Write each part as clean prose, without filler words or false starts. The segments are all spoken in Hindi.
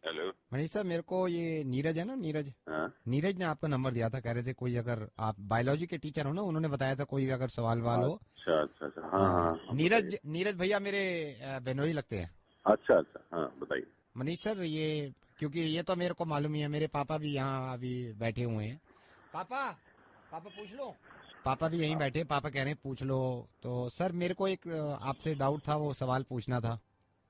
हेलो मनीष सर, मेरे को ये नीरज है ना, नीरज हाँ नीरज ने आपका नंबर दिया था। कह रहे थे कोई अगर आप बायोलॉजी के टीचर हो ना, उन्होंने बताया था कोई अगर सवाल वाल हो। अच्छा अच्छा अच्छा हाँ हाँ हाँ, नीरज नीरज भैया मेरे बहनोई लगते हैं। अच्छा अच्छा हाँ बताइए। मनीष सर, ये क्योंकि ये तो मेरे को मालूम ही है, मेरे पापा भी यहाँ अभी बैठे हुए हैं। पापा पापा पूछ लो। पापा भी यहीं बैठे, पापा कह रहे हैं पूछ लो। तो सर मेरे को एक आपसे डाउट था, वो सवाल पूछना था।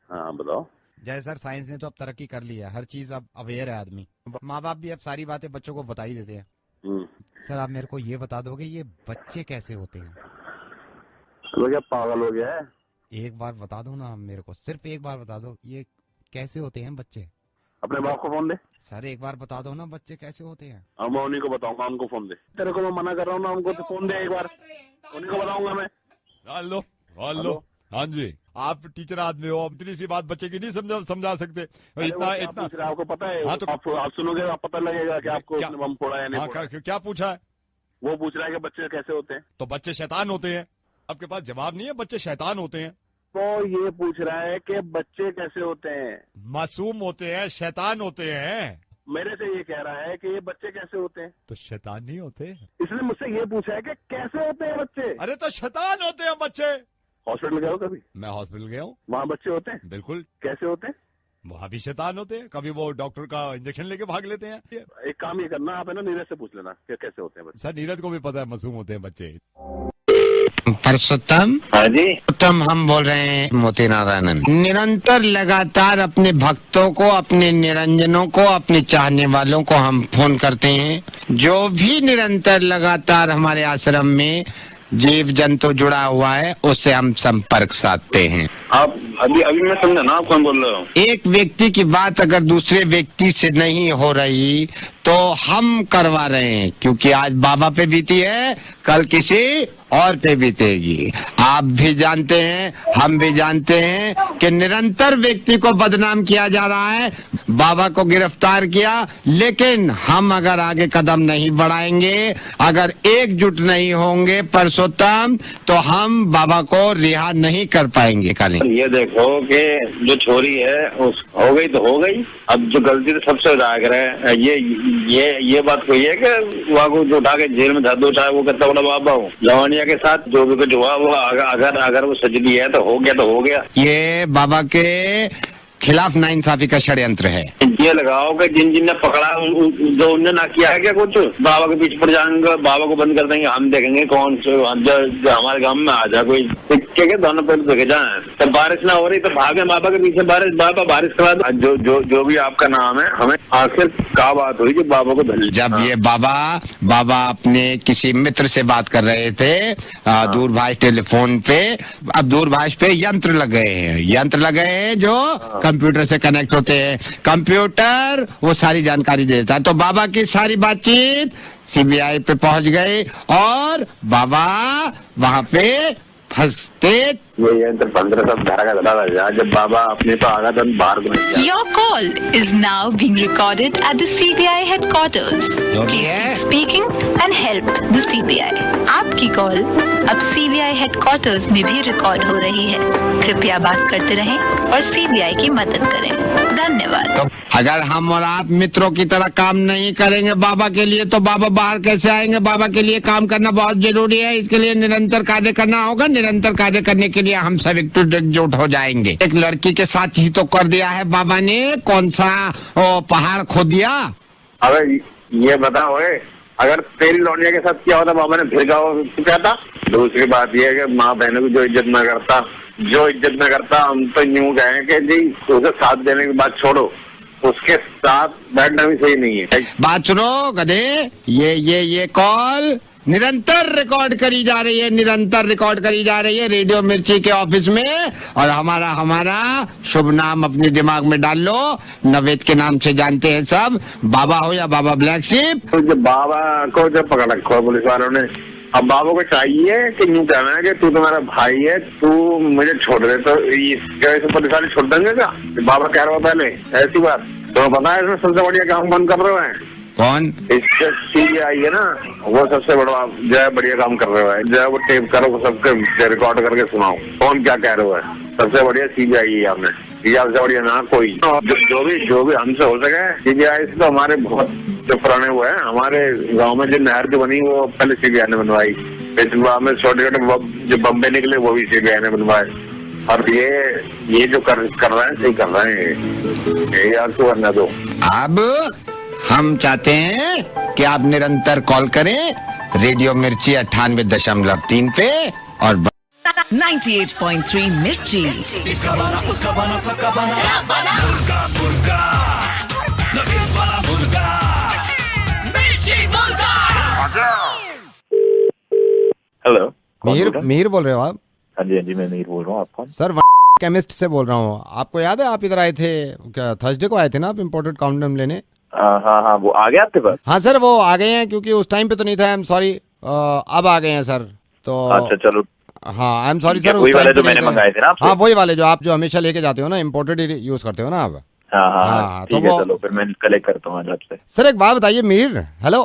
हाँ बताओ। जैसे सर साइंस ने तो अब तरक्की कर ली है, हर चीज अब अवेयर है आदमी। माँ बाप भी अब सारी बातें बच्चों को बता ही देते हैं। हम्म, सर आप मेरे को ये बता दोगे ये बच्चे कैसे होते हैं? तो क्या पागल हो गया है? एक बार बता दो ना मेरे को, सिर्फ एक बार बता दो, ये कैसे होते हैं बच्चे? अपने बाप को फोन दे। सर एक बार बता दो ना बच्चे कैसे होते हैं। अब मैं उन्हीं को बताऊंगा, उनको फोन दे। तेरे को मैं मना कर रहा हूँ ना, उनको तो फोन दे एक बार, उन्हीं को बताऊंगा मैं। हेलो हेलो, हाँ जी, आप टीचर आदमी हो, अब इतनी सी बात बच्चे की नहीं समझा सकते। अरे इतना वो क्या इतना पूछ रहा है आपको पता है? हाँ, तो आप सुनोगे आप पता लगेगा कि आपको क्या- उसने बम फोड़ा या नहीं हाँ, फोड़ा। क्या पूछा है? वो पूछ रहा है कि बच्चे कैसे होते हैं। तो बच्चे शैतान होते हैं। आपके पास जवाब नहीं है, बच्चे शैतान होते हैं, तो ये पूछ रहा है कि बच्चे कैसे होते हैं, मासूम होते हैं, शैतान होते हैं। मेरे से ये कह रहा है कि ये बच्चे कैसे होते हैं। तो शैतान नहीं होते? इसने मुझसे ये पूछा है कि कैसे होते हैं बच्चे। अरे तो शैतान होते हैं बच्चे। हॉस्पिटल गए हो कभी? मैं हॉस्पिटल गया हूँ, वहाँ बच्चे होते हैं? बिल्कुल। कैसे होते हैं? वहाँ भी शैतान होते हैं, कभी वो डॉक्टर का इंजेक्शन लेके भाग लेते हैं। एक काम ये करना, आप है ना नीरज से पूछ लेना कि कैसे होते हैं बच्चे। सर नीरज को भी पता है मासूम होते हैं बच्चे। परसोत्तम हाँ जी। उत्तम हम बोल रहे हैं मोती नारायणन। निरंतर लगातार अपने भक्तों को, अपने निरंजनों को, अपने चाहने वालों को हम फोन करते हैं। जो भी निरंतर लगातार हमारे आश्रम में जीव जंतु जुड़ा हुआ है उससे हम संपर्क साधते हैं। आप अभी मैं समझा ना, आप कौन बोल रहे हो? एक व्यक्ति की बात अगर दूसरे व्यक्ति से नहीं हो रही तो हम करवा रहे हैं, क्योंकि आज बाबा पे बीती है, कल किसी और पे बीतेगी। आप भी जानते हैं, हम भी जानते हैं कि निरंतर व्यक्ति को बदनाम किया जा रहा है। बाबा को गिरफ्तार किया, लेकिन हम अगर आगे कदम नहीं बढ़ाएंगे, अगर एकजुट नहीं होंगे परसोत्तम, तो हम बाबा को रिहा नहीं कर पाएंगे। कल ये देखो कि जो छोरी है उस हो गई तो हो गई, अब जो गलती तो सबसे उजागर है। ये बात कोई है कि वहाँ को जो उठा के जेल में धर दो, चाहे वो कितना बड़ा बाबा हो। जवानिया के साथ जो भी कुछ हुआ वो अगर वो सजदी है तो हो गया तो हो गया। ये बाबा के खिलाफ नाइंसाफी का षड्यंत्र है। ये लगाओ कि जिन ने पकड़ा जो उनने ना किया है क्या कुछ, बाबा के पीछे पड़ जाएंगे, बाबा को बंद कर देंगे, हम देखेंगे कौन से जो हमारे गांव में आ जाए कोई के दोनों पे देखे जाए। तो बारिश ना हो रही तो भागे बाबा के पीछे, बाबा बारिश करा दो। जो भी आपका नाम है, हमें आखिर क्या बात हुई कि बाबा को धल। जब ये बाबा अपने किसी मित्र से बात कर रहे थे दूरभाष टेलीफोन पे। अब दूरभाष पे यंत्र लगे हैं जो कंप्यूटर से कनेक्ट होते हैं। कंप्यूटर वो सारी जानकारी देता है। तो बाबा की सारी बातचीत सीबीआई पे पहुंच गई और बाबा वहां पे फंसते। ये यंत्र 15 सब धारा का धड़ा था। जब बाबा अपने तो आगा तो बाहर को नहीं। Your call is now being recorded at the CBI headquarters. Please keep speaking and help the CBI. आपकी कॉल अब CBI headquarters में भी रिकॉर्ड हो रही है। कृपया बात करते रहें और CBI की मदद करें। धन्यवाद। तो अगर हम और आप मित्रों की तरह काम नहीं करेंगे बाबा के लिए, तो बाबा बाहर कैसे आएंगे? बाबा के लिए काम करना बहुत जरूरी है। इसके लिए निरंतर कार्य करना होगा। निरंतर कार्य करने के लिए हम सब एकजुट हो जाएंगे। एक लड़की के साथ ही तो कर दिया है बाबा ने। कौन सा पहाड़ खोद दिया? अबे ये बताओ, अगर तेरी लौंडिया के साथ क्या होता बाबा ने फिर क्या था? दूसरी बात यह है कि माँ बहनों की जो इज्जत न करता, हम तो यूं कहें कि जी उसे साथ देने की बात छोड़ो, उसके साथ बैठना भी सही नहीं है। बात सुनो गधे, ये कॉल निरंतर रिकॉर्ड करी जा रही है रेडियो मिर्ची के ऑफिस में। और हमारा शुभ नाम अपने दिमाग में डाल लो। नवेद के नाम से जानते हैं सब, बाबा हो या बाबा ब्लैक शिप। तो जब बाबा को जब पकड़ रखा है पुलिस वालों ने, अब बाबा को चाहिए कि यूं कहना है कि तू तो मेरा भाई है, तू मुझे छोड़ दे। तो पुलिस वाले छोड़ देंगे क्या? बाबा कह रहा पहले ऐसी बात तो पता है। इसमें सबसे बढ़िया काम बंद कर रहे हैं कौन? इससे CBI है ना, वो सबसे बड़ा जो है बढ़िया काम कर रहे हैं। जो है वो टेप करो, सबके रिकॉर्ड करके सुनाओ कौन क्या कह रहे हो है। सबसे बढ़िया CBI है हमने। या उससे बढ़िया ना कोई। जो भी हमसे हो सके सीबीआई से, तो हमारे बहुत जो पुराने वो है, हमारे गांव में जो नहर जो बनी वो पहले सीबीआई ने बनवाई, में छोटे छोटे जो बम्बे निकले वो भी सीबीआई ने बनवाए। और ये जो कर रहे हैं सही कर रहे हैं, ये यार तो करना दो। अब हम चाहते हैं कि आप निरंतर कॉल करें रेडियो मिर्ची 98.3 पे और 98.3 मिर्ची। इसका बना उसका बना सबका बना मुर्गा मुर्गा नवीन वाला मुर्गा मिर्ची मुर्गा। हेलो, मीर बोल रहे हो आप? हाँ जी मैं मीर बोल रहा हूँ। आप कौन? सर केमिस्ट से बोल रहा हूँ। आपको याद है आप इधर आए थे क्या? थर्सडे को आए थे ना आप इम्पोर्टेड कॉन्डोम लेने? हाँ वो आ गया आपके पास? हाँ सर वो आ गए हैं, क्योंकि उस टाइम पे तो नहीं था। आई एम सॉरी, अब आ गए हैं सर। तो अच्छा चलो, हाँ आई एम सॉरी सर। वही वाले जो मैंने मंगाए थे ना आपसे? हाँ वही वाले जो आप जो हमेशा लेके जाते हो ना, इम्पोर्टेड यूज करते हो ना आप? हाँ ठीक है, चलो फिर मैं कलेक्ट करता हूँ आपसे। सर एक बात बताइए मीर। हेलो,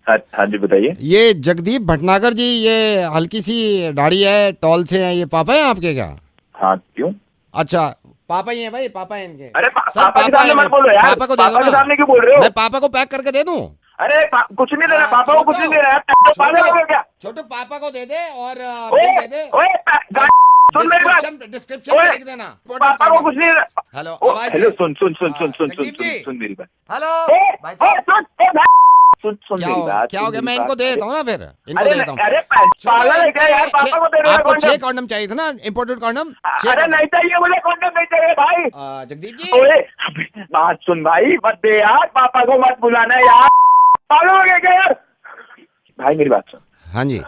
हाँ जी बताइए। ये जगदीप भटनागर जी, ये हल्की सी दाढ़ी है, टॉल से हैं, ये पापा है आपके क्या? हाँ क्यों? अच्छा पापा ही है भाई, पापा है इनके। अरे सर पापा के सामने मत बोलो यार, पापा को दे दो ना। सामने क्यों बोल रहे हो? मैं पापा को पैक करके दे दूं? अरे कुछ नहीं देना, पापा को कुछ नहीं देना है। पागल हो गया क्या? छोटू पापा को दे दे और ओए बिल दे दे। सुन मेरी बात, डिस्क्रिप्शन में लिख देना। पापा को कुछ नहीं देना। हेलो हेलो सुन मेरी बात। हेलो भाई सुन क्या मेरी हो बात, क्या हो गया? मैं इनको दे देता हूँ ना, फिर इनको अरे दे देता हूँ। अरे पागल है क्या यार? पापा को दे रहे हो आपको 6 कॉन्डम? कॉन्डम चाहिए था ना, इम्पोर्टेड कॉन्डम? अरे नहीं चाहिए मुझे कॉन्डम, नहीं चाहिए भाई। जगदीप जी ओए बात सुन भाई, मत दे यार, पापा को मत बुलाना यार। पागल हो गया क्या यार? भाई मेरी बात सुन। हाँ जी।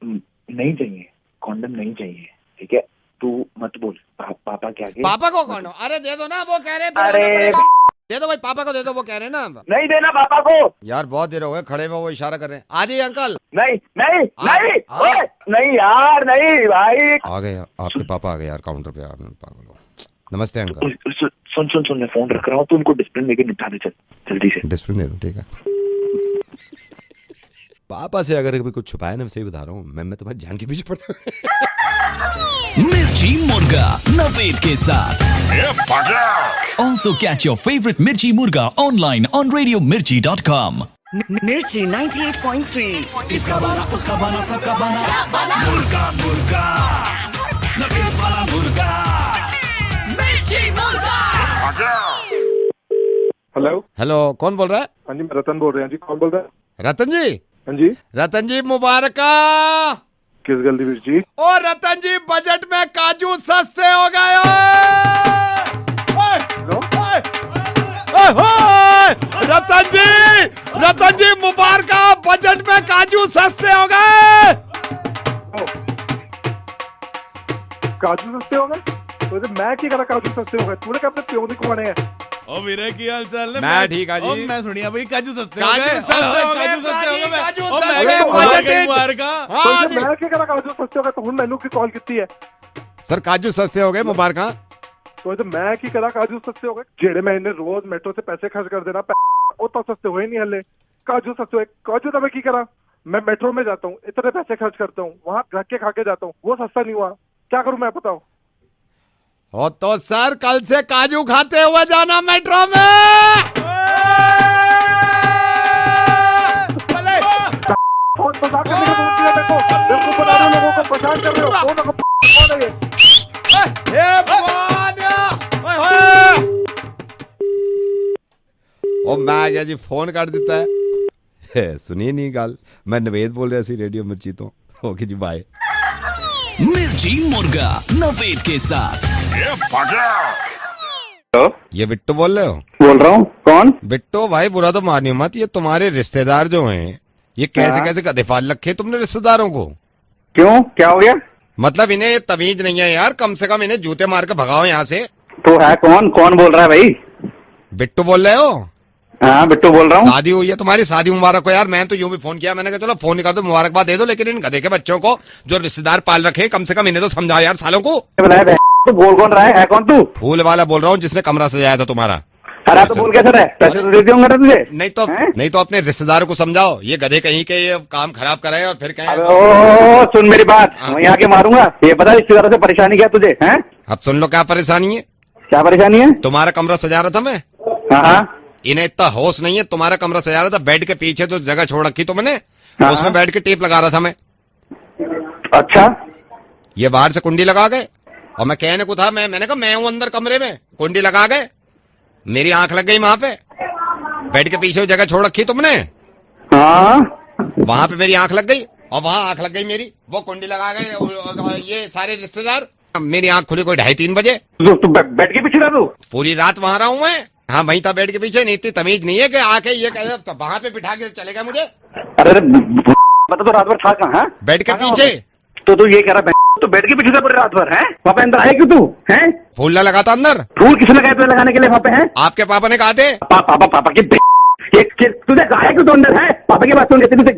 नहीं चाहिए कॉन्डम, नहीं चाहिए, ठीक है? तू मत बोल। पापा क्या कहे? पापा को कॉन्डम? अरे दे दो ना, वो कह रहे हैं। अरे दे दो भाई, पापा को दे दो, वो कह रहे हैं ना। नहीं देना पापा को यार बहुत देर हो गए खड़े हुए, वो इशारा कर रहे हैं। आ जाइए अंकल। नहीं नहीं नहीं ओए, नहीं यार नहीं भाई। आ गए आपके पापा, आ गए यार काउंटर पे। यार पागल हो। नमस्ते अंकल। सुन मैं फोन रख रहा हूँ, तू उनको डिस्प्ले लेके निपटा दे, चल जल्दी से। डिस्प्ले दे दूं? ठीक है। पापा से अगर कभी कुछ छुपाया ना, सही बता रहा हूँ मैं तुम्हारी जान के पीछे पड़ता हूँ। मिर्ची मुर्गा नवेद के साथ। Also catch your favorite Mirchi Murga online on radiomirchi.com. मिर्ची 98.3। इसका बना उसका बना सबका बना मुर्गा मुर्गा नवेद वाला मुर्गा मिर्ची मुर्गा। हेलो हेलो, कौन बोल रहा है? हाँ जी मैं रतन बोल रहे हैं जी। कौन बोल रहा है? रतन जी? हाँ जी। रतन जी मुबारक। किस गलती वीर जी? और रतन जी बजट में काजू सस्ते हो गए। रतन जी मुबारक, बजट में काजू सस्ते हो गए। काजू सस्ते हो गए? तो मैं क्या करा काजू सस्ते हो गए? तूने क्या अपने प्यो ने कमाने हैं? ओ वीरे की हाल चाल है? मैं ठीक है जी। मैं सुनिया भाई काजू सस्ते हो काजू गए। सस्ते हो गए, काजू सस्ते हो गए। काजू ओ सस्ते मैं हो गए, मुबारक बजट है, मुबारक है। हाँ जी। मैं क्या करा काजू सस्ते हो गए? तो हूँ मैनू की कॉल की है। सर काजू सस्ते हो गए, मुबारक। तो मैं की करा काजू सस्ते हो गए? जेड़े महीने रोज मेट्रो से पैसे खर्च कर देना, वो तो सस्ते हुए नहीं हले। काजू सस्ते हुए? काजू तो मैं की करा? मैं मेट्रो में जाता हूँ, इतने पैसे खर्च करता हूँ, वहाँ धक्के खा के जाता हूँ, वो सस्ता नहीं हुआ। क्या करूँ मैं, बताओ? हो तो सर कल से काजू खाते हुए जाना मेट्रो में। फोन मजाक करने का बोलती है मेरे को, बिल्कुल बता रहे हो, लोगों को परेशान कर रहे हो। कौन है ये? ओ मैं आ गया जी, फोन कर देता है। सुनिए नहीं गाल, मैं नवेद बोल रहा सी रेडियो मिर्ची तो। ओके जी बाय। मिर्ची मुर्गा नवेद के साथ। ये बिट्टू बोल रहे हो? बोल रहा हूँ। कौन? बिट्टू भाई बुरा तो मानियो मत, ये तुम्हारे रिश्तेदार जो हैं, ये कैसे कैसे गधे पाल रखे तुमने रिश्तेदारों को? क्यों, क्या हो गया? मतलब इन्हें ये तमीज नहीं है यार, कम से कम इन्हें जूते मार के भगाओ यहाँ से। तो है कौन? कौन बोल रहा है भाई? बिट्टू बोल रहे हो? हाँ बिट्टू बोल रहा हूँ। शादी हुई है तुम्हारी? शादी मुबारक हो यार। मैं तो यूं भी फोन किया, मैंने कहा चलो फोन कर दो, मुबारकबाद दे दो, लेकिन इन गधे के बच्चों को जो रिश्तेदार पाल रखे, कम से कम इन्हें तो समझाओ यार सालों को। तो बोल कौन रहा है कौन तू? फूल वाला बोल रहा हूँ, जिसने कमरा सजाया था तुम्हारा। अरे तो बोल कैसे रहे? पैसे तो दे दूंगा तुझे। नहीं तो अपने रिश्तेदारों को समझाओ, ये गधे कहीं के ये काम खराब कराए और फिर कहें। ओ सुन मेरी बात, मैं यहाँ के मारूंगा। ये पता रिश्तेदारों से परेशानी क्या तुझे है? अब सुन लो क्या परेशानी है। क्या परेशानी है? तुम्हारा कमरा सजा रहा था मैं। हाँ। इन्हें इतना होश नहीं है, तुम्हारा कमरा सजा रहा था, बेड के पीछे तो जगह छोड़ रखी तुमने, हाँ। उसमें बैठ के टेप लगा रहा था मैं। अच्छा। ये बाहर से कुंडी लगा गए और मैं कहने को था, मैंने कहा मैं हूं अंदर कमरे में, कुंडी लगा गए, मेरी आंख लग गई वहां पे, बेड के पीछे जगह छोड़ रखी तुमने, हाँ। वहां पे मेरी आंख लग गई और वहां आंख लग गई मेरी, वो कुंडी लगा गए ये सारे रिश्तेदार, मेरी आंख खुली कोई 2:30-3 बजे। तो बेड के पीछे रहा तू? पूरी रात वहां रहा हूं मैं। हाँ वहीं था बेड के पीछे, नहीं इतनी तमीज नहीं है कि आके ये कहे वहां पे बिठा के चलेगा मुझे। अरे बता, तो रात भर था कहाँ? बेड के पीछे। तो तू ये कह रहा तो बेड के पीछे था पूरी रात भर है? वहाँ पे अंदर आया क्यों तू? है फूल ना लगा था अंदर? फूल किसने लगाया तुझे लगाने के लिए वहाँ पे? है आपके पापा ने कहा थे। पापा की तुझे गाया क्यों? तो अंदर है पापा की बात सुन के तुझे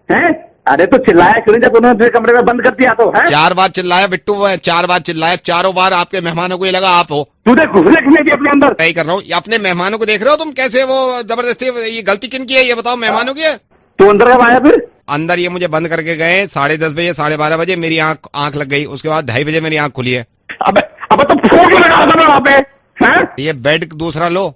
है? अरे तो चिल्लाया क्यों जब उन्होंने तुझे कमरे में बंद कर दिया? तो है 4 बार चिल्लाया बिट्टू, 4 बार चिल्लाया, चारों बार आपके मेहमानों को ये लगा आप हो। तुझे घुसने किसने दिया अपने अंदर? नहीं कर रहा हूँ, अपने मेहमानों को देख रहे हो तुम कैसे वो जबरदस्ती, ये गलती किन की है ये बताओ, मेहमानों की है? तू अंदर कब आया फिर? अंदर ये मुझे बंद करके गए 10:30 बजे, 12:30 बजे मेरी आंख लग गई, उसके बाद 2:30 बजे मेरी आंख खुली है। अब तो फोन क्यों लगा था वहाँ पे? ये बेड दूसरा लो,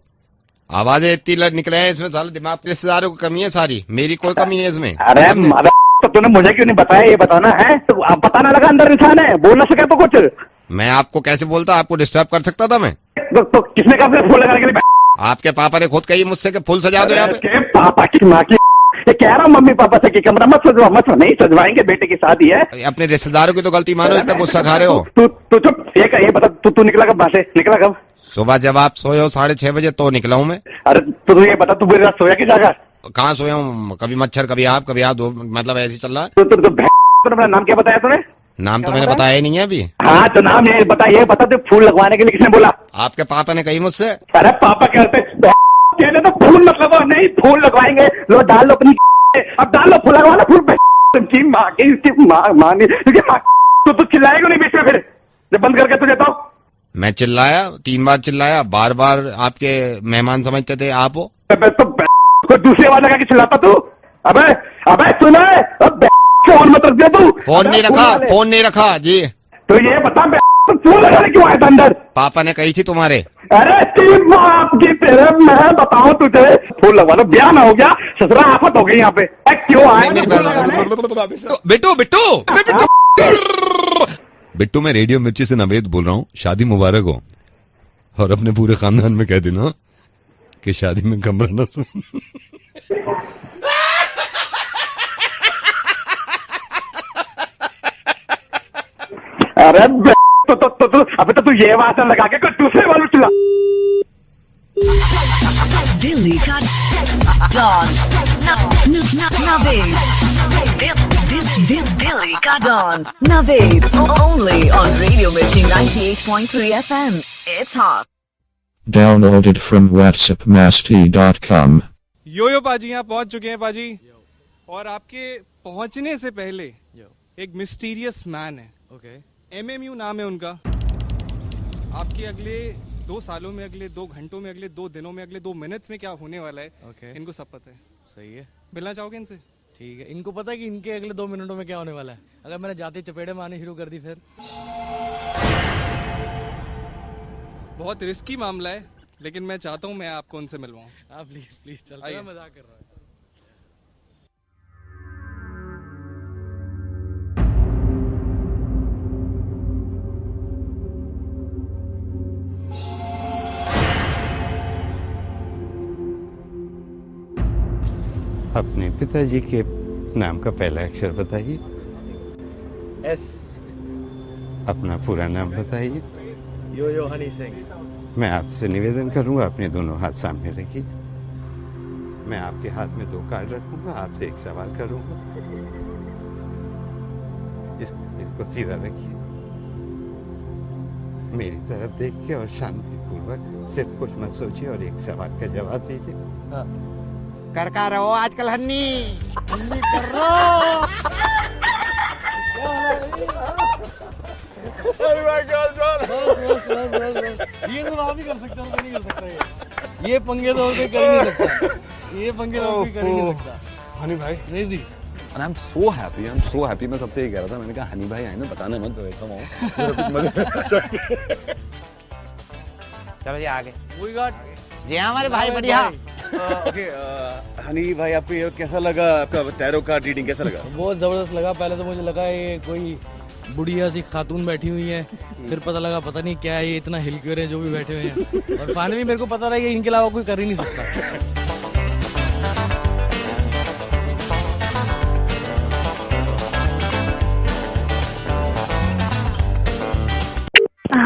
आवाजें इतनी निकले हैं इसमें, साले दिमाग के रिश्तेदारों की कमी है सारी, मेरी कोई कमी नहीं है इसमें। अरे तो तूने मुझे क्यों नहीं बताया? ये बताना है तो आप बताना लगा अंदर इंसान है, बोल ना सके तो कुछ। मैं आपको कैसे बोलता, आपको डिस्टर्ब कर सकता था मैं? तो किसने कहा फूल लगाने के लिए? आपके पापा ने खुद कही मुझसे कि फूल सजा दो यहाँ पे। पापा की माँ की ये कह रहा हूँ मम्मी पापा से कि कमरा मत सजवा, मत नहीं सजवाएंगे, बेटे की शादी है। अपने रिश्तेदारों की तो गलती मानो, इतना गुस्सा खा रहे हो। तू चुप, ये बता तू निकला कब वहाँ से? निकला कब? सुबह जब आप सोए हो 6:30 बजे तो निकला हूँ मैं। अरे तो ये बता तू पूरी रात सोया की जगह? कहाँ सोया हूँ, कभी मच्छर कभी आप मतलब ऐसे चल रहा है। तो अपना नाम क्या बताया तूने? नाम तो मैंने बताया ही नहीं है अभी। हाँ तो नाम ये बता दे, फूल लगवाने के लिए किसने बोला? आपके पापा ने कही मुझसे। अरे पापा कहते तो फूल मत लगवाओ, नहीं फूल लगवाएंगे, लो डाल लो अपनी, अब डाल लो फूल लगवाना, फूल की माँ की तो चिल्लाएगा नहीं बीच में फिर जब बंद करके तुझे? तो मैं चिल्लाया 3 बार चिल्लाया, बार बार आपके मेहमान समझते थे आप हो। कोई दूसरी आवाज लगा के चिल्लाता तू? अबे सुना है, फोन मत रख दिया तू। फोन नहीं रखा जी। तो ये बता फूल लगाने क्यों आया था अंदर? पापा ने कही थी तुम्हारे। अरे तेरी बाप की तेरे, मैं बताऊं तुझे, फूल लगवा लो, ब्याह ना हो गया, ससुरा आफत हो गई यहाँ पे। क्यों आया? बिट्टू मैं रेडियो मिर्ची से नवेद बोल रहा हूँ, शादी मुबारक हो, और अपने पूरे खानदान में कह देना कि शादी में कमरा न सुन। अरे तो अबे तो तू ये वासन लगा के कोई दूसरे वालों चिल्ला। दिल्ली का डॉन नवेद, दिल्ली का don Naved, only on Radio Mirchi 98.3 FM. It's hot. Downloaded from whatsappmasti.com. यो पाजी यहाँ पहुंच चुके हैं पाजी, और आपके पहुंचने से पहले एक मिस्टीरियस मैन है, MMU नाम है उनका। आपके अगले 2 सालों में, अगले 2 घंटों में, अगले 2 दिनों में, अगले 2 मिनट्स में क्या होने वाला है, इनको सब पता है। सही है, मिलना चाहोगे इनसे? ठीक है, इनको पता है कि इनके अगले 2 मिनटों में क्या होने वाला है। अगर मैंने जाते चपेड़े मारने शुरू कर दी फिर बहुत रिस्की मामला है, लेकिन मैं चाहता हूँ मैं आपको उनसे मिलवाऊँ। हाँ प्लीज प्लीज, चल मैं मजाक कर रहा हूँ। अपने पिताजी के नाम का पहला अक्षर बताइए। S। अपना पूरा नाम बताइए। यो हनी सिंह। मैं आपसे निवेदन करूंगा अपने दोनों हाथ सामने रखिए। मैं आपके हाथ में 2 कार्ड रखूंगा, आपसे एक सवाल करूंगा। इसको सीधा रखिए, मेरी तरफ देखिए और शांतिपूर्वक सिर्फ कुछ मत सोचिए और एक सवाल का जवाब दीजिए। हाँ। करका रहो आजकल हन्नी कर रहा। ये तो आप ही कर सकते हो, मैं नहीं कर सकता। ये पंगे तो कोई कर ही नहीं सकता, ये पंगे तो कोई कर ही नहीं सकता। हनी भाई crazy, and I'm so happy, मैं सबसे ये कह रहा था, मैंने कहा हनी भाई आए ना, बताने मत, तो चलो जी आगे। We got जी हाँ हमारे भाई बढ़िया। ओके हनी भाई, आपको ये कैसा लगा? आपका टैरो कार्ड रीडिंग कैसा लगा? बहुत जबरदस्त लगा। पहले तो मुझे लगा ये कोई बुढ़िया सी खातून बैठी हुई है, फिर पता लगा पता नहीं क्या है, ये इतना हिल क्यों रहे हैं जो भी बैठे हुए हैं, और फाइनली मेरे को पता था कि इनके अलावा कोई कर ही नहीं सकता।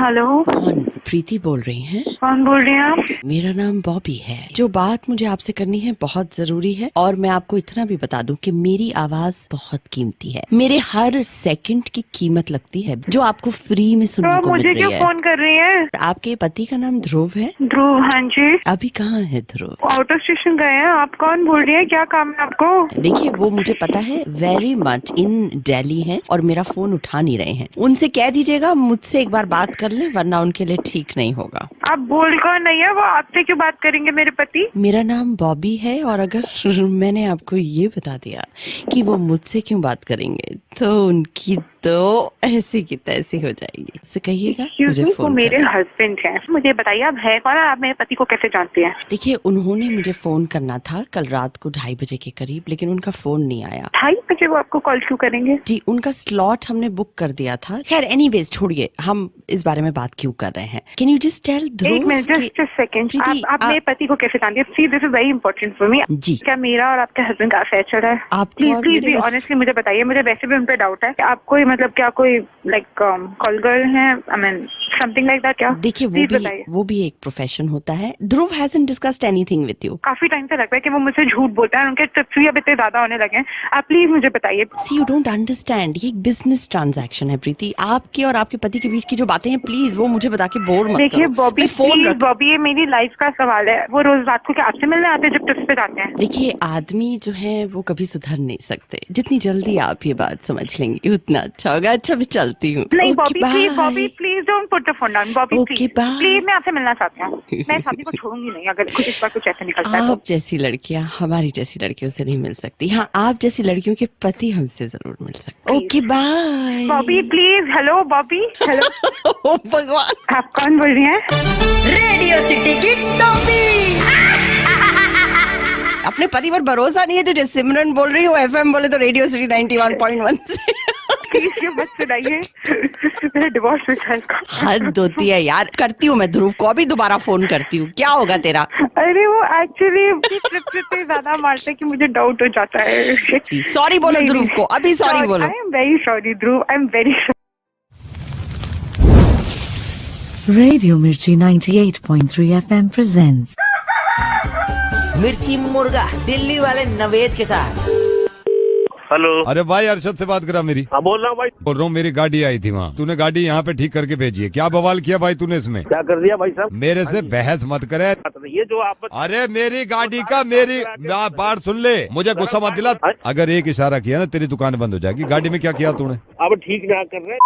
हेलो, कौन? प्रीति बोल रही हैं? कौन बोल रही हैं आप? मेरा नाम बॉबी है। जो बात मुझे आपसे करनी है बहुत जरूरी है, और मैं आपको इतना भी बता दूं कि मेरी आवाज बहुत कीमती है। मेरे हर सेकंड की कीमत लगती है जो आपको फ्री में सुनने को मिल रही है। मुझे क्यों फोन कर रही है? आपके पति का नाम ध्रुव है? ध्रुव, हाँ जी। अभी कहाँ है ध्रुव? आउट ऑफ स्टेशन गए हैं। आप कौन बोल रही है? क्या काम है आपको? देखिए वो मुझे पता है वेरी मच इन दिल्ली है, और मेरा फोन उठा नहीं रहे हैं। उनसे कह दीजिएगा मुझसे एक बार बात कर ले, वरना उनके लिए ठीक नहीं होगा। आप बोल कौन नहीं है? वो आपसे क्यों बात करेंगे मेरे पति? मेरा नाम बॉबी है, और अगर मैंने आपको ये बता दिया कि वो मुझसे क्यों बात करेंगे तो उनकी तो ऐसी की तैसी हो जाएगी। उससे कहिएगा मुझे फोन वो मेरे हस्बैंड हैं। मुझे बताइए आप है कौन? आप मेरे पति को कैसे जानते हैं? देखिए उन्होंने मुझे फोन करना था कल रात को 2:30 बजे के करीब, लेकिन उनका फोन नहीं आया। 2:30 बजे वो आपको कॉल क्यों करेंगे? जी उनका स्लॉट हमने बुक कर दिया था। खैर एनीवेज छोड़िए, हम इस बारे में बात क्यों कर रहे हैं। कैन यू जस्ट टेल ध्रुव? एक मिनट, जस्ट अ सेकंड। आप मेरे पति को कैसे जानते हैं? See this is very important for me. जी क्या मेरा और आपके हस्बैंड का अफेयर चल रहा है? आप प्लीज भी ऑनेस्टली मुझे बताइए। मुझे वैसे भी उन पे डाउट है। आप कोई मतलब क्या कोई लाइक कॉल गर्ल है? I mean something like that क्या? देखिए वो भी एक प्रोफेशन होता है। Dhruv hasn't discussed anything with you. काफी टाइम से लगता है कि वो मुझसे झूठ बोलता है। उनके टिप्स भी अब इतने ज्यादा होने लगे हैं। आप प्लीज मुझे बताइए। सी यू डोंट अंडरस्टैंड, ये एक बिजनेस ट्रांजैक्शन है प्रीति। आपके और आपके पति के बीच की जो बातें हैं प्लीज वो मुझे बता के बोर मत करो। देखिए बॉबी, प्लीज बॉबी, ये मेरी लाइफ का सवाल है। वो रोज रात को क्या आपसे मिलने आते हैं जब टिप्स पे जाते हैं? देखिए आदमी जो है वो कभी सुधर नहीं सकते। जितनी जल्दी आप ये बात समझ लेंगे उतना अच्छा होगा। अच्छा मैं चलती हूँ। नहीं Bobby please don't put the phone down. Bobby please मैं आपसे मिलना चाहती हूँ। मैं शादी को छोड़ूंगी नहीं अगर कुछ इस बार कुछ ऐसा निकलता है। आप जैसी लड़कियाँ हमारी जैसी लड़कियों से नहीं मिल सकती। हाँ आप जैसी लड़कियों के पति हमसे जरूर मिल सकते। Okay bye Bobby please. Hello Bobby. Hello भगवान, आप कौन बोल रही हैं? रेडियो सिटी की टॉपी। अपने पति पर भरोसा नहीं है तुझे? सिमरन बोल रही हूँ, एफएम बोले तो रेडियो सिटी 91.1 से। मत सुनाइए, मेरा डिवोर्स हो जाएगा। हद होती है यार। करती हूँ मैं ध्रुव को अभी दोबारा फोन करती हूँ। क्या होगा तेरा? अरे वो एक्चुअली ट्रिप ज्यादा मारते हैं कि मुझे डाउट हो जाता है। सॉरी बोलो ध्रुव को अभी। सॉरी बोलो। I am very sorry Dhruv, I am very sorry. Radio मिर्ची 98.3 FM प्रेजेंट्स मिर्ची मुर्गा दिल्ली वाले नवेद के साथ। हेलो। अरे भाई अरशद से बात करा मेरी। हाँ बोल रहा हूँ भाई। बोल रहा हूँ मेरी गाड़ी आई थी वहाँ। तूने गाड़ी यहाँ पे ठीक करके भेजी है। क्या बवाल किया भाई तूने इसमें? क्या कर दिया भाई साहब? मेरे से बहस मत करे। ये जो आप अरे मेरी गाड़ी का मेरी बात सुन ले, मुझे गुस्सा मत दिला। अगर एक इशारा किया ना तेरी दुकान बंद हो जाएगी। गाड़ी में क्या किया तूने? अब ठीक ना कर रहे,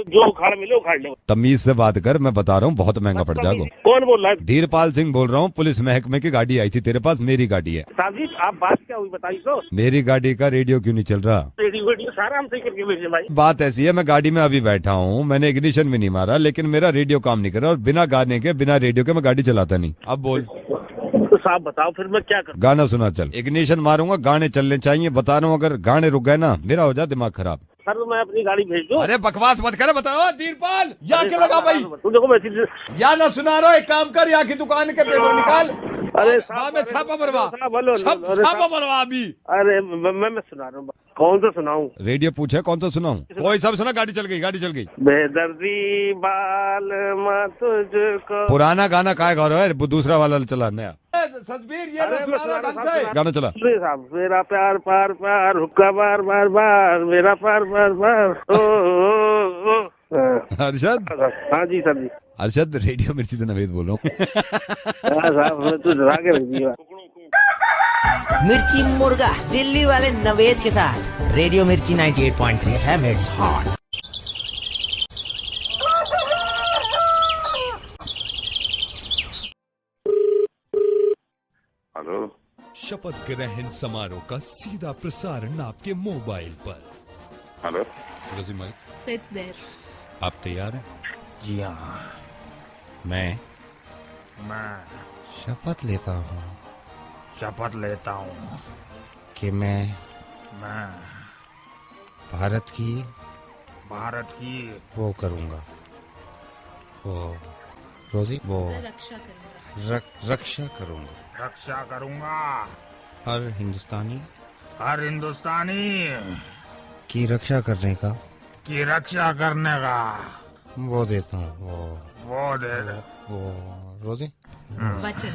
जो उखाड़ मिले उखाड़ ले। तमीज से बात कर, मैं बता रहा हूँ बहुत महंगा पड़ जाएगा। कौन बोल रहा है? धीरपाल सिंह बोल रहा हूँ। पुलिस महकमे की गाड़ी आई थी तेरे पास, मेरी गाड़ी है। साहब जी आप बात क्या हुई बताइए तो। मेरी गाड़ी का रेडियो क्यों नहीं चल रहा? रेडियो सारा हम सही करके भेजे भाई। बात ऐसी है, मैं गाड़ी में अभी बैठा हूँ, मैंने इग्निशन भी नहीं मारा, लेकिन मेरा रेडियो काम नहीं कर रहा, और बिना गाने के बिना रेडियो के मैं गाड़ी चलाता नहीं। अब बोल। तो साहब बताओ फिर मैं क्या करूं? गाना सुना चल। इग्निशन मारूंगा, गाने चलने चाहिए। बता रहा हूँ अगर गाने रुक गए ना मेरा हो जाए दिमाग खराब। सर मैं अपनी गाड़ी भेज दूं? अरे बकवास मत करे। बताओ धीरपाल या के लगा भाई? तू देखो मैसेज या ना सुना रहा, एक काम कर या की दुकान के पेपर निकाल। अरे में छापा मरवा, छापा मरवा अभी। अरे मैं सुना रहा हूँ। कौन सा सुनाऊं? रेडियो पूछे कौन सा सुनाऊं? कोई सब सुना। गाड़ी चल गई, गाड़ी चल गई। बेदर्दी बाल तुझको। पुराना गाना काय गा रहा है? दूसरा वाला चला नया। सतबीर ये गाना चला। साहब मेरा प्यार पार पार हुक्का बार बार बार मेरा पार बार बार। अरशद। हाँ जी सर जी। अरशद रेडियो मिर्ची से नवेद बोल रहा हूँ। तू डरा के रख दिया। मिर्ची मुर्गा दिल्ली वाले नवेद के साथ। रेडियो मिर्ची 98.3 FM इट्स हॉट। हेलो। शपथ ग्रहण समारोह का सीधा प्रसारण आपके मोबाइल पर। हेलो। आप तैयार हैं? जी हाँ। मैं मैं शपथ लेता हूँ शपथ लेता हूँ कि मैं भारत की वो करूँगा, वो रोजी वो रक्षा करूँगा हर हिंदुस्तानी की रक्षा करने का वो देता हूँ, वो रोजी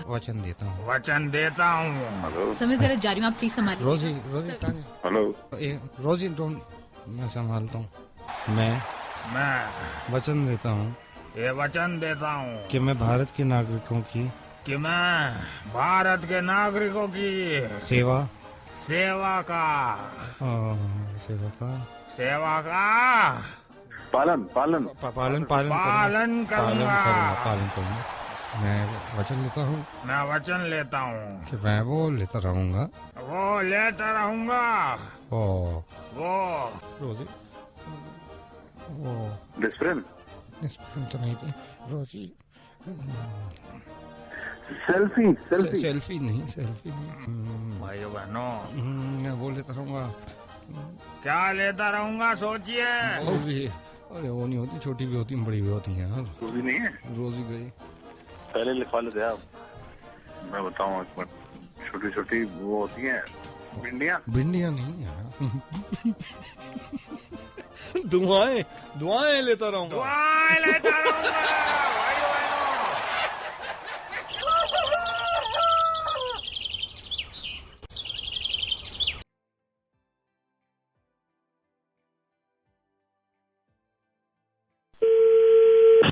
वचन देता हूँ समय जरा जारी में आप प्लीज संभालिए। रोजी हेलो रोजी डोंट, मैं संभालता हूँ। मैं वचन देता हूँ कि मैं भारत के नागरिकों की सेवा का पालन करूँगा। मैं वचन लेता हूँ कि मैं वो लेता रहूँगा रोजी वो डिस्प्रिन तो नहीं थे रोजी, सेल्फी नहीं भाइयों बहनों मैं वो लेता रहूँगा। क्या लेता रहूँगा सोचिए। अरे वो नहीं होती, छोटी भी होती हैं, बड़ी भी होती हैं यार। रोजी नहीं है, रोजी गई। पहले लिखवा लेते आप, मैं बताऊँ एक बार। छोटी छोटी वो होती हैं भिंडियाँ नहीं यार दुआएं लेता रहूँगा।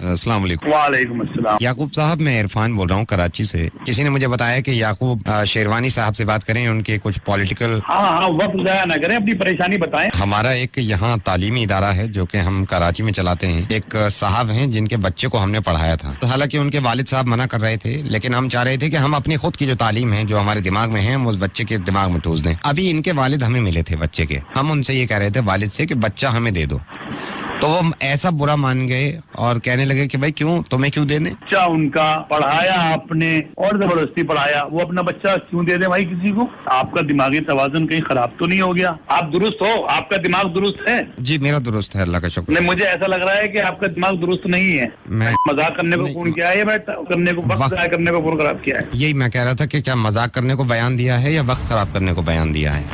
अस्सलाम वालेकुम। वालेकुम अस्सलाम। याकूब साहब, मैं इरफान बोल रहा हूँ कराची से। किसी ने मुझे बताया कि याकूब शेरवानी साहब से बात करें, उनके कुछ पॉलिटिकल। हाँ, वक्त ज़ाया ना करें, अपनी परेशानी बताएं। हमारा एक यहाँ तालीमी इदारा है जो कि हम कराची में चलाते हैं। एक साहब हैं जिनके बच्चे को हमने पढ़ाया था। हालांकि उनके वालिद साहब मना कर रहे थे, लेकिन हम चाह रहे थे कि हम अपनी खुद की जो तालीम है, जो हमारे दिमाग में है, हम उस बच्चे के दिमाग में ठूस दें। अभी इनके वालिद हमें मिले थे बच्चे के। हम उनसे ये कह रहे थे वालिद से कि बच्चा हमें दे दो, तो वो ऐसा बुरा मान गए और कहने लगे कि भाई क्यों, तुम्हें क्यों देने। बच्चा उनका पढ़ाया आपने और जबरदस्ती पढ़ाया, वो अपना बच्चा क्यों दे दे भाई किसी को। आपका दिमागी तवाज़ुन कहीं खराब तो नहीं हो गया? आप दुरुस्त हो, आपका दिमाग दुरुस्त है? जी मेरा दुरुस्त है, अल्लाह का शुक्र। नहीं, मुझे ऐसा लग रहा है कि आपका दिमाग दुरुस्त नहीं है। मैं मजाक करने को फोन किया है या करने को वक्त करने को फोन खराब किया है? यही मैं कह रहा था कि क्या मजाक करने को बयान दिया है या वक्त खराब करने को बयान दिया है।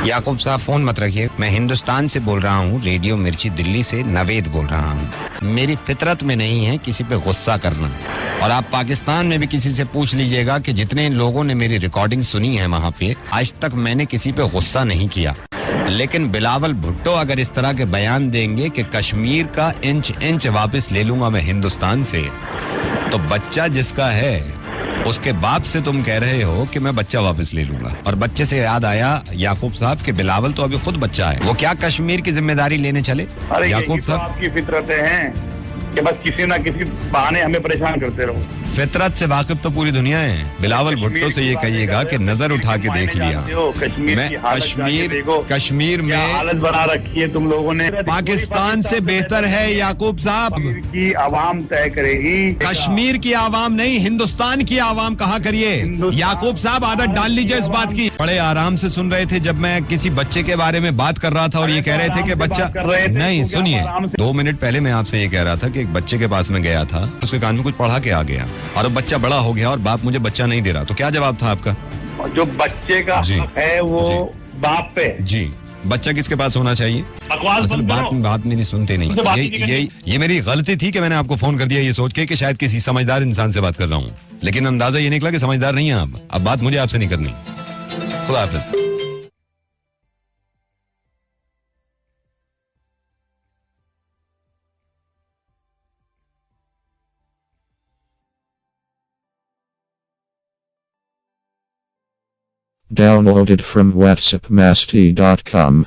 याकूब साहब फोन मत रखिए, मैं हिंदुस्तान से बोल रहा हूँ, रेडियो मिर्ची दिल्ली से नवेद बोल रहा हूँ। मेरी फितरत में नहीं है किसी पे गुस्सा करना, और आप पाकिस्तान में भी किसी से पूछ लीजिएगा कि जितने लोगों ने मेरी रिकॉर्डिंग सुनी है वहाँ पे, आज तक मैंने किसी पे गुस्सा नहीं किया। लेकिन बिलावल भुट्टो अगर इस तरह के बयान देंगे कि कश्मीर का इंच वापस ले लूंगा मैं हिंदुस्तान से, तो बच्चा जिसका है उसके बाप से तुम कह रहे हो कि मैं बच्चा वापस ले लूंगा। और बच्चे से याद आया याकूब साहब कि बिलावल तो अभी खुद बच्चा है, वो क्या कश्मीर की जिम्मेदारी लेने चले। याकूब साहब, आपकी फितरतें हैं कि बस किसी ना किसी बहाने हमें परेशान करते रहो। फितरत से वाकिफ तो पूरी दुनिया है। बिलावल भुट्टो से ये कहिएगा कि नजर उठा के देख लिया, कश्मीर में हालत बना रखी है तुम लोगों ने। पाकिस्तान से बेहतर है याकूब साहब, की आवाम तय करेगी। कश्मीर की आवाम नहीं, हिंदुस्तान की आवाम कहा करिए। याकूब साहब आदत डाल लीजिए इस बात की। बड़े आराम से सुन रहे थे जब मैं किसी बच्चे के बारे में बात कर रहा था और ये कह रहे थे कि बच्चा नहीं। सुनिए, 2 मिनट पहले मैं आपसे ये कह रहा था कि एक बच्चे के पास में गया था, उसके कान में कुछ पढ़ा के आ गया और बच्चा बड़ा हो गया और बाप मुझे बच्चा नहीं दे रहा, तो क्या जवाब था आपका? जो बच्चे का है वो बाप पे। जी, बच्चा किसके पास होना चाहिए? असल बात मेरी सुनते नहीं। ये मेरी गलती थी कि मैंने आपको फोन कर दिया ये सोच के कि शायद किसी समझदार इंसान से बात कर रहा हूँ, लेकिन अंदाजा ये निकला कि समझदार नहीं है आप। अब बात मुझे आपसे नहीं करनी। खुदा हाफिज। Downloaded from WhatsAppMasti.com.